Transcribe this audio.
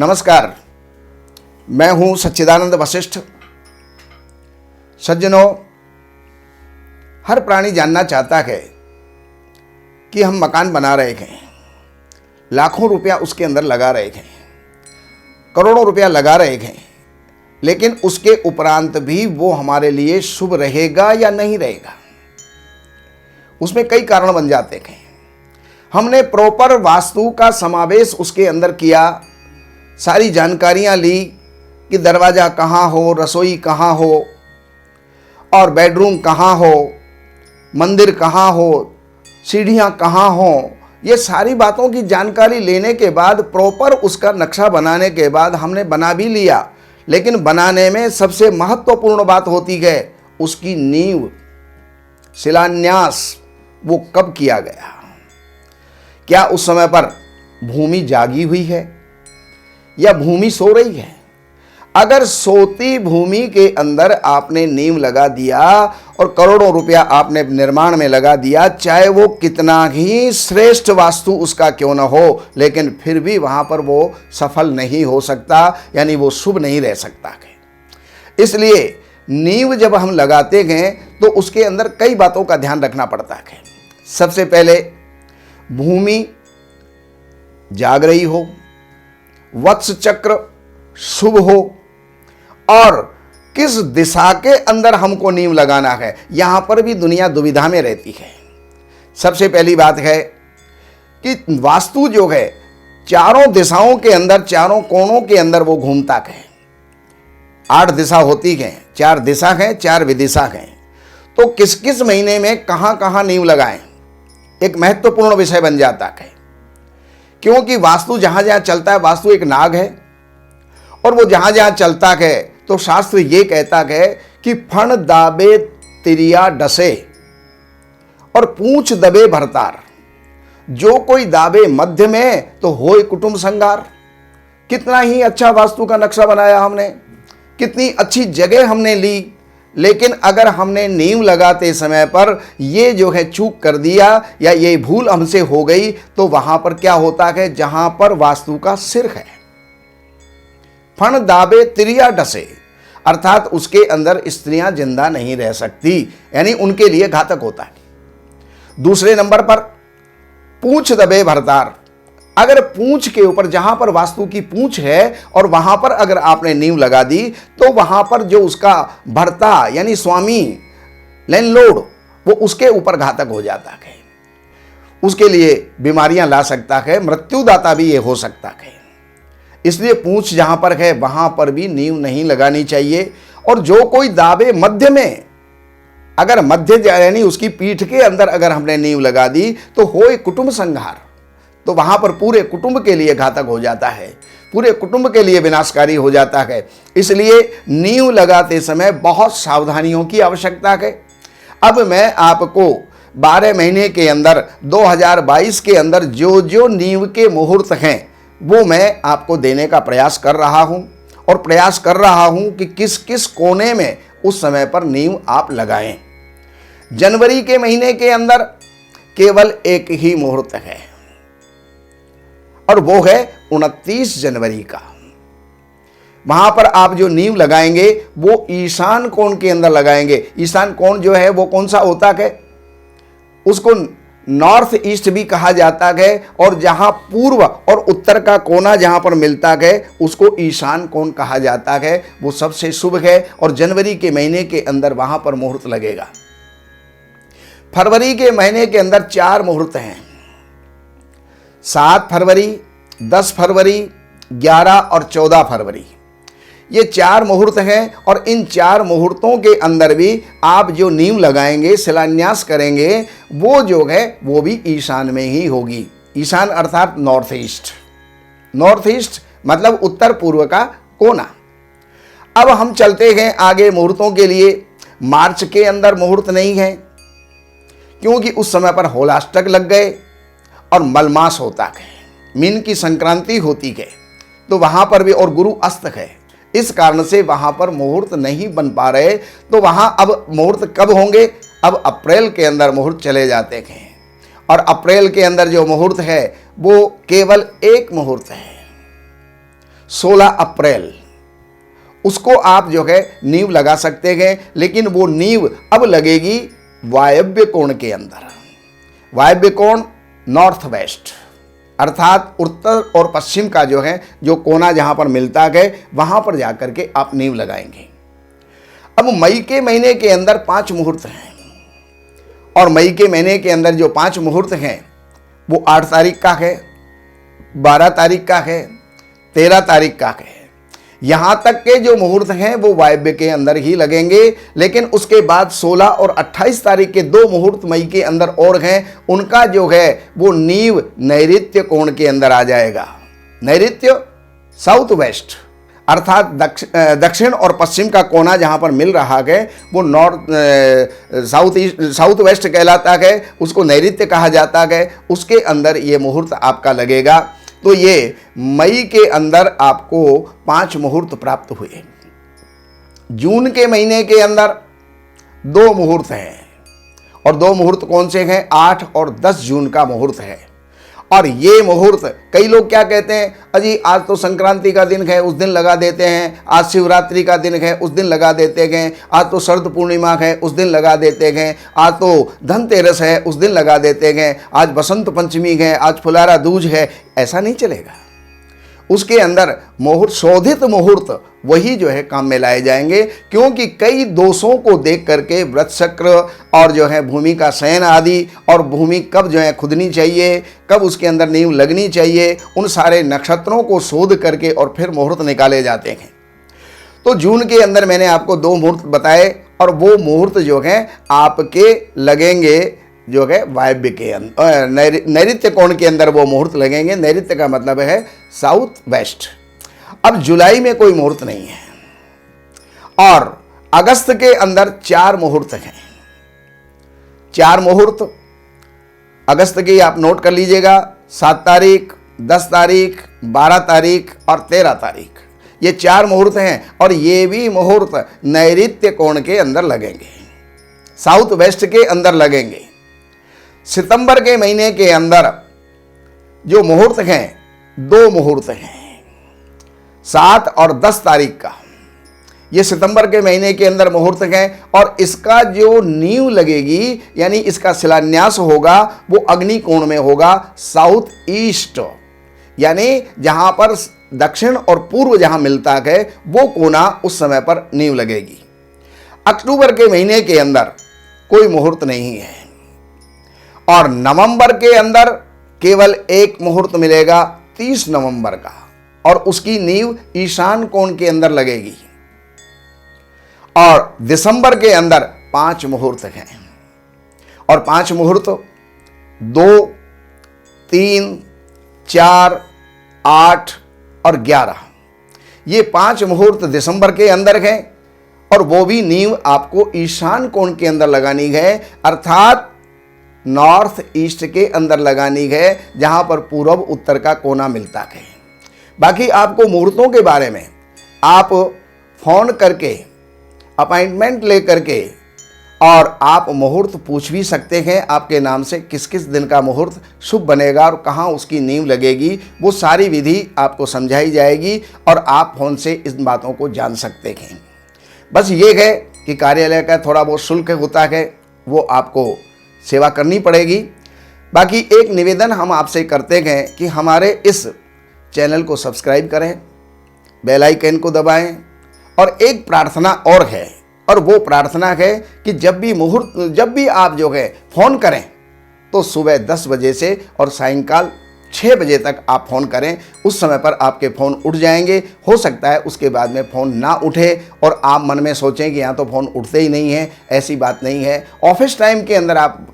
नमस्कार, मैं हूं सच्चिदानंद वशिष्ठ। सज्जनों, हर प्राणी जानना चाहता है कि हम मकान बना रहे हैं, लाखों रुपया उसके अंदर लगा रहे हैं, करोड़ों रुपया लगा रहे हैं, लेकिन उसके उपरांत भी वो हमारे लिए शुभ रहेगा या नहीं रहेगा। उसमें कई कारण बन जाते हैं। हमने प्रॉपर वास्तु का समावेश उसके अंदर किया, सारी जानकारियां ली कि दरवाज़ा कहाँ हो, रसोई कहाँ हो और बेडरूम कहाँ हो, मंदिर कहाँ हो, सीढ़ियाँ कहाँ हो। ये सारी बातों की जानकारी लेने के बाद, प्रॉपर उसका नक्शा बनाने के बाद हमने बना भी लिया, लेकिन बनाने में सबसे महत्वपूर्ण बात होती है उसकी नींव, शिलान्यास। वो कब किया गया? क्या उस समय पर भूमि जागी हुई है या भूमि सो रही है? अगर सोती भूमि के अंदर आपने नींव लगा दिया और करोड़ों रुपया आपने निर्माण में लगा दिया, चाहे वो कितना ही श्रेष्ठ वास्तु उसका क्यों न हो, लेकिन फिर भी वहां पर वो सफल नहीं हो सकता, यानी वो शुभ नहीं रह सकता है। इसलिए नींव जब हम लगाते हैं तो उसके अंदर कई बातों का ध्यान रखना पड़ता है। सबसे पहले भूमि जाग रही हो, वत्स चक्र शुभ हो और किस दिशा के अंदर हमको नींव लगाना है, यहां पर भी दुनिया दुविधा में रहती है। सबसे पहली बात है कि वास्तु जो है चारों दिशाओं के अंदर, चारों कोणों के अंदर वो घूमता है। 8 दिशा होती है, 4 दिशा है, 4 विदिशा है। तो किस किस महीने में कहां कहां नींव लगाएं, एक महत्वपूर्ण विषय बन जाता है। क्योंकि वास्तु जहां जहां चलता है, वास्तु एक नाग है और वो जहां जहां चलता है तो शास्त्र ये कहता है कि फण दाबे तिरिया डसे और पूंछ दबे भरतार। जो कोई दाबे मध्य में तो होय कुटुंब संगार। कितना ही अच्छा वास्तु का नक्शा बनाया हमने, कितनी अच्छी जगह हमने ली, लेकिन अगर हमने नींव लगाते समय पर ये जो है चूक कर दिया या ये भूल हमसे हो गई, तो वहां पर क्या होता है, जहां पर वास्तु का सिर है, फण दाबे तिरिया डसे, अर्थात उसके अंदर स्त्रियां जिंदा नहीं रह सकती, यानी उनके लिए घातक होता है। दूसरे नंबर पर पूंछ दबे भरतार। अगर पूंछ के ऊपर, जहां पर वास्तु की पूंछ है और वहां पर अगर आपने नींव लगा दी, तो वहां पर जो उसका भर्ता यानी स्वामी, लैंडलॉर्ड, वो उसके ऊपर घातक हो जाता है, उसके लिए बीमारियां ला सकता है, मृत्युदाता भी ये हो सकता है। इसलिए पूंछ जहां पर है वहां पर भी नींव नहीं लगानी चाहिए। और जो कोई दाबे मध्य में, अगर मध्य यानी उसकी पीठ के अंदर अगर हमने नींव लगा दी तो होय कुटुंब संहार, तो वहां पर पूरे कुटुंब के लिए घातक हो जाता है, पूरे कुटुंब के लिए विनाशकारी हो जाता है। इसलिए नींव लगाते समय बहुत सावधानियों की आवश्यकता है। अब मैं आपको 12 महीने के अंदर 2022 के अंदर जो जो नींव के मुहूर्त हैं वो मैं आपको देने का प्रयास कर रहा हूं और प्रयास कर रहा हूं कि किस किस कोने में उस समय पर नींव आप लगाएं। जनवरी के महीने के अंदर केवल एक ही मुहूर्त है और वो है 29 जनवरी का। वहां पर आप जो नींव लगाएंगे वो ईशान कोण के अंदर लगाएंगे। ईशान कोण जो है वो कौन सा होता है, उसको नॉर्थ ईस्ट भी कहा जाता है, और जहां पूर्व और उत्तर का कोना जहां पर मिलता है उसको ईशान कोण कहा जाता है। वो सबसे शुभ है और जनवरी के महीने के अंदर वहां पर मुहूर्त लगेगा। फरवरी के महीने के अंदर 4 मुहूर्त हैं, 7 फरवरी, 10 फरवरी, 11 और 14 फरवरी। ये 4 मुहूर्त हैं और इन 4 मुहूर्तों के अंदर भी आप जो नींव लगाएंगे, शिलान्यास करेंगे, वो जो है वो भी ईशान में ही होगी। ईशान अर्थात नॉर्थ ईस्ट। नॉर्थ ईस्ट मतलब उत्तर पूर्व का कोना। अब हम चलते हैं आगे मुहूर्तों के लिए। मार्च के अंदर मुहूर्त नहीं है, क्योंकि उस समय पर होलाष्टक लग गए और मलमास होता है, मीन की संक्रांति होती है, तो वहां पर भी, और गुरु अस्त है, इस कारण से वहां पर मुहूर्त नहीं बन पा रहे। तो वहां अब मुहूर्त कब होंगे? अब अप्रैल के अंदर मुहूर्त चले जाते हैं और अप्रैल के अंदर जो मुहूर्त है वो केवल एक मुहूर्त है, 16 अप्रैल उसको आप जो है नींव लगा सकते हैं, लेकिन वो नींव अब लगेगी वायव्य कोण के अंदर। वायव्य कोण नॉर्थ वेस्ट, अर्थात उत्तर और पश्चिम का जो है जो कोना जहां पर मिलता है वहां पर जाकर के आप नींव लगाएंगे। अब मई के महीने के अंदर 5 मुहूर्त हैं, और मई के महीने के अंदर जो 5 मुहूर्त हैं वो 8 तारीख का है, 12 तारीख का है, 13 तारीख का है। यहां तक के जो मुहूर्त हैं वो वायव्य के अंदर ही लगेंगे, लेकिन उसके बाद 16 और 28 तारीख के 2 मुहूर्त मई के अंदर और हैं, उनका जो है वो नींव नैऋत्य कोण के अंदर आ जाएगा। नैऋत्य साउथ वेस्ट, अर्थात दक्षिण और पश्चिम का कोना जहां पर मिल रहा है वो साउथ वेस्ट कहलाता है, उसको नैऋत्य कहा जाता है। उसके अंदर ये मुहूर्त आपका लगेगा। तो ये मई के अंदर आपको 5 मुहूर्त प्राप्त हुए। जून के महीने के अंदर 2 मुहूर्त हैं, और 2 मुहूर्त कौन से हैं? 8 और 10 जून का मुहूर्त है। और ये मुहूर्त, कई लोग क्या कहते हैं, अजी आज तो संक्रांति का दिन है उस दिन लगा देते हैं, आज शिवरात्रि का दिन है उस दिन लगा देते हैं, आज तो शरद पूर्णिमा है उस दिन लगा देते हैं, आज तो धनतेरस है उस दिन लगा देते हैं, आज बसंत पंचमी है, आज फुलारा दूज है। ऐसा नहीं चलेगा। उसके अंदर मुहूर्त, शोधित मुहूर्त वही जो है काम में लाए जाएंगे, क्योंकि कई दोषों को देख करके वृत चक्र और जो है भूमि का शयन आदि, और भूमि कब जो है खुदनी चाहिए, कब उसके अंदर नींव लगनी चाहिए, उन सारे नक्षत्रों को शोध करके और फिर मुहूर्त निकाले जाते हैं। तो जून के अंदर मैंने आपको 2 मुहूर्त बताए, और वो मुहूर्त जो है आपके लगेंगे जो है वायव्य के अंदर, नैऋत्य कोण के अंदर वो मुहूर्त लगेंगे। नैऋत्य का मतलब है साउथ वेस्ट। अब जुलाई में कोई मुहूर्त नहीं है, और अगस्त के अंदर 4 मुहूर्त हैं। 4 मुहूर्त अगस्त की आप नोट कर लीजिएगा। 7 तारीख, 10 तारीख, 12 तारीख और 13 तारीख, ये 4 मुहूर्त हैं, और ये भी मुहूर्त नैऋत्य कोण के अंदर लगेंगे, साउथ वेस्ट के अंदर लगेंगे। सितंबर के महीने के अंदर जो मुहूर्त हैं 2 मुहूर्त हैं, 7 और 10 तारीख का। ये सितंबर के महीने के अंदर मुहूर्त हैं, और इसका जो नींव लगेगी यानी इसका शिलान्यास होगा वो अग्नि कोण में होगा, साउथ ईस्ट, यानी जहां पर दक्षिण और पूर्व जहां मिलता है वो कोना उस समय पर नींव लगेगी। अक्टूबर के महीने के अंदर कोई मुहूर्त नहीं है, और नवंबर के अंदर केवल 1 मुहूर्त मिलेगा 30 नवंबर का, और उसकी नींव ईशान कोण के अंदर लगेगी। और दिसंबर के अंदर 5 मुहूर्त हैं, और 5 मुहूर्त 2, 3, 4, 8 और 11, ये 5 मुहूर्त दिसंबर के अंदर हैं, और वो भी नींव आपको ईशान कोण के अंदर लगानी है, अर्थात नॉर्थ ईस्ट के अंदर लगानी है, जहां पर पूर्व उत्तर का कोना मिलता है। बाकी आपको मुहूर्तों के बारे में आप फोन करके अपॉइंटमेंट ले करके और आप मुहूर्त पूछ भी सकते हैं आपके नाम से, किस किस दिन का मुहूर्त शुभ बनेगा और कहाँ उसकी नींव लगेगी, वो सारी विधि आपको समझाई जाएगी, और आप फोन से इन बातों को जान सकते हैं। बस ये है कि कार्यालय का थोड़ा बहुत शुल्क होता है, वो आपको सेवा करनी पड़ेगी। बाकी एक निवेदन हम आपसे करते हैं कि हमारे इस चैनल को सब्सक्राइब करें, बेल आइकन को दबाएं, और एक प्रार्थना और है, और वो प्रार्थना है कि जब भी आप जो है फ़ोन करें तो सुबह 10 बजे से और सायंकाल 6 बजे तक आप फ़ोन करें। उस समय पर आपके फ़ोन उठ जाएंगे। हो सकता है उसके बाद में फ़ोन ना उठे और आप मन में सोचें कि यहाँ तो फ़ोन उठते ही नहीं है, ऐसी बात नहीं है। ऑफिस टाइम के अंदर आप